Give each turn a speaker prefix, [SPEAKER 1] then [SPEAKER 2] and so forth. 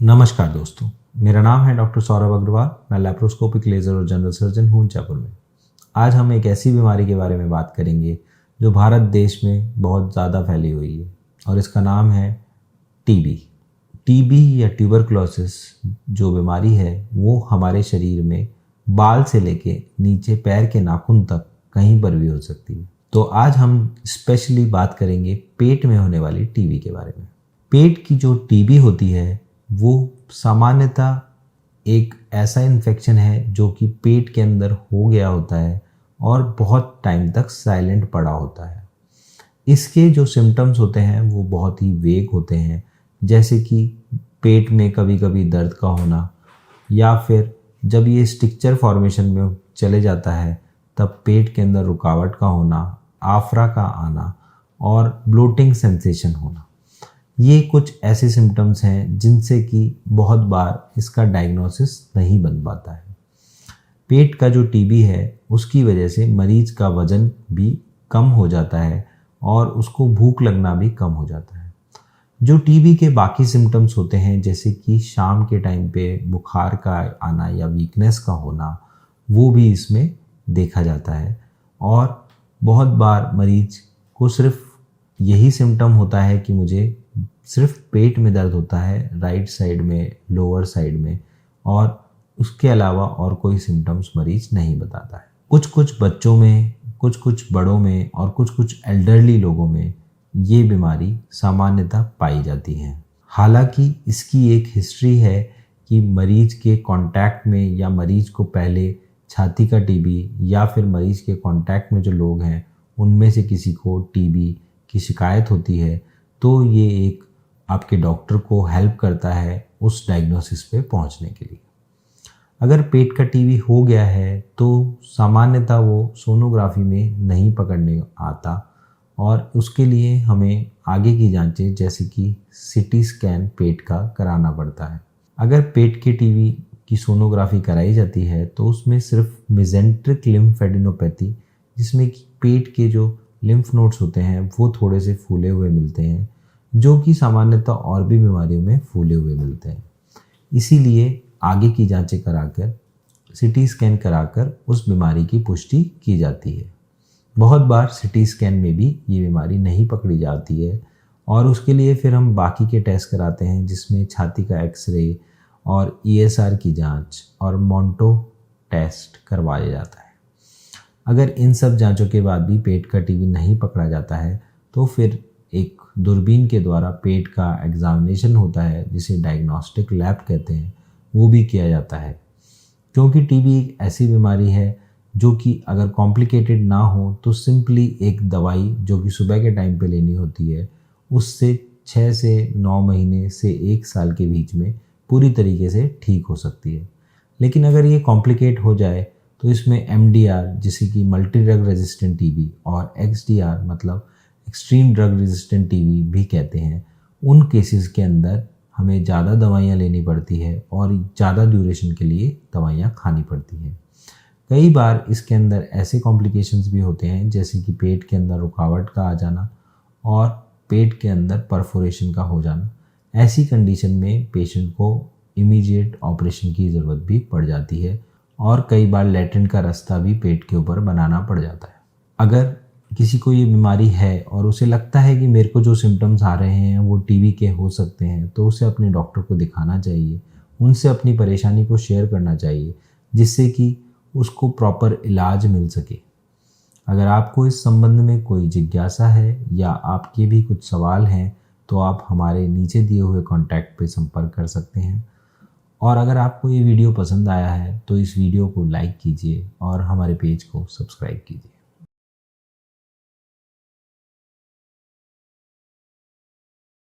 [SPEAKER 1] नमस्कार दोस्तों, मेरा नाम है डॉक्टर सौरभ अग्रवाल। मैं लैप्रोस्कोपिक लेज़र और जनरल सर्जन हूँ जयपुर में। आज हम एक ऐसी बीमारी के बारे में बात करेंगे जो भारत देश में बहुत ज़्यादा फैली हुई है और इसका नाम है टीबी। टीबी या ट्यूबरकुलोसिस जो बीमारी है वो हमारे शरीर में बाल से लेके नीचे पैर के नाखून तक कहीं पर भी हो सकती है। तो आज हम स्पेशली बात करेंगे पेट में होने वाली टीबी के बारे में। पेट की जो टीबी होती है वो सामान्यतः एक ऐसा इन्फेक्शन है जो कि पेट के अंदर हो गया होता है और बहुत टाइम तक साइलेंट पड़ा होता है। इसके जो सिम्टम्स होते हैं वो बहुत ही वेग होते हैं, जैसे कि पेट में कभी कभी दर्द का होना, या फिर जब ये स्टिक्चर फॉर्मेशन में चले जाता है तब पेट के अंदर रुकावट का होना, आफरा का आना और ब्लोटिंग सेंसेशन होना। ये कुछ ऐसे सिम्टम्स हैं जिनसे कि बहुत बार इसका डायग्नोसिस नहीं बन पाता है। पेट का जो टीबी है उसकी वजह से मरीज का वज़न भी कम हो जाता है और उसको भूख लगना भी कम हो जाता है। जो टीबी के बाकी सिम्टम्स होते हैं, जैसे कि शाम के टाइम पे बुखार का आना या वीकनेस का होना, वो भी इसमें देखा जाता है। और बहुत बार मरीज को सिर्फ यही सिम्टम होता है कि मुझे सिर्फ पेट में दर्द होता है, राइट साइड में, लोअर साइड में, और उसके अलावा और कोई सिम्टम्स मरीज नहीं बताता है। कुछ कुछ बच्चों में, कुछ कुछ बड़ों में और कुछ कुछ एल्डरली लोगों में ये बीमारी सामान्यतः पाई जाती है। हालांकि इसकी एक हिस्ट्री है कि मरीज के कांटेक्ट में या मरीज को पहले छाती का टीबी या फिर मरीज के कांटेक्ट में जो लोग हैं उनमें से किसी को टीबी की शिकायत होती है, तो ये एक आपके डॉक्टर को हेल्प करता है उस डायग्नोसिस पे पहुंचने के लिए। अगर पेट का टीबी हो गया है तो सामान्यतः वो सोनोग्राफी में नहीं पकड़ने आता और उसके लिए हमें आगे की जांचें जैसे कि सीटी स्कैन पेट का कराना पड़ता है। अगर पेट के टीबी की सोनोग्राफी कराई जाती है तो उसमें सिर्फ मेसेंट्रिक लिम्फेडिनोपैथी, जिसमें कि पेट के जो लिम्फ नोड्स होते हैं वो थोड़े से फूले हुए मिलते हैं, जो कि सामान्यतः और भी बीमारियों में फूले हुए मिलते हैं। इसीलिए आगे की जांचें कराकर, सीटी स्कैन कराकर उस बीमारी की पुष्टि की जाती है। बहुत बार सीटी स्कैन में भी ये बीमारी नहीं पकड़ी जाती है और उसके लिए फिर हम बाकी के टेस्ट कराते हैं, जिसमें छाती का एक्सरे और ईएसआर की जांच और मोंटो टेस्ट करवाया जाता है। अगर इन सब जांचों के बाद भी पेट का टीबी नहीं पकड़ा जाता है तो फिर एक दूरबीन के द्वारा पेट का एग्जामिनेशन होता है, जिसे डायग्नोस्टिक लैब कहते हैं, वो भी किया जाता है। क्योंकि टीबी एक ऐसी बीमारी है जो कि अगर कॉम्प्लिकेटेड ना हो तो सिंपली एक दवाई जो कि सुबह के टाइम पे लेनी होती है, उससे 6 से 9 महीने से 1 साल के बीच में पूरी तरीके से ठीक हो सकती है। लेकिन अगर ये कॉम्प्लिकेट हो जाए तो इसमें एमडीआर, जिसे कि मल्टी ड्रग रेजिस्टेंट टीबी, और एक्सडीआर मतलब एक्सट्रीम ड्रग रेजिस्टेंट टीबी भी कहते हैं, उन केसेस के अंदर हमें ज़्यादा दवाइयाँ लेनी पड़ती है और ज़्यादा ड्यूरेशन के लिए दवाइयाँ खानी पड़ती हैं। कई बार इसके अंदर ऐसे कॉम्प्लिकेशंस भी होते हैं, जैसे कि पेट के अंदर रुकावट का आ जाना और पेट के अंदर परफोरेशन का हो जाना। ऐसी कंडीशन में पेशेंट को इमीडिएट ऑपरेशन की ज़रूरत भी पड़ जाती है और कई बार लेटेंट का रास्ता भी पेट के ऊपर बनाना पड़ जाता है। अगर किसी को ये बीमारी है और उसे लगता है कि मेरे को जो सिम्टम्स आ रहे हैं वो टीबी के हो सकते हैं, तो उसे अपने डॉक्टर को दिखाना चाहिए, उनसे अपनी परेशानी को शेयर करना चाहिए, जिससे कि उसको प्रॉपर इलाज मिल सके। अगर आपको इस संबंध में कोई जिज्ञासा है या आपके भी कुछ सवाल हैं तो आप हमारे नीचे दिए हुए कॉन्टैक्ट पे संपर्क कर सकते हैं। और अगर आपको ये वीडियो पसंद आया है तो इस वीडियो को लाइक कीजिए और हमारे पेज को सब्सक्राइब कीजिए।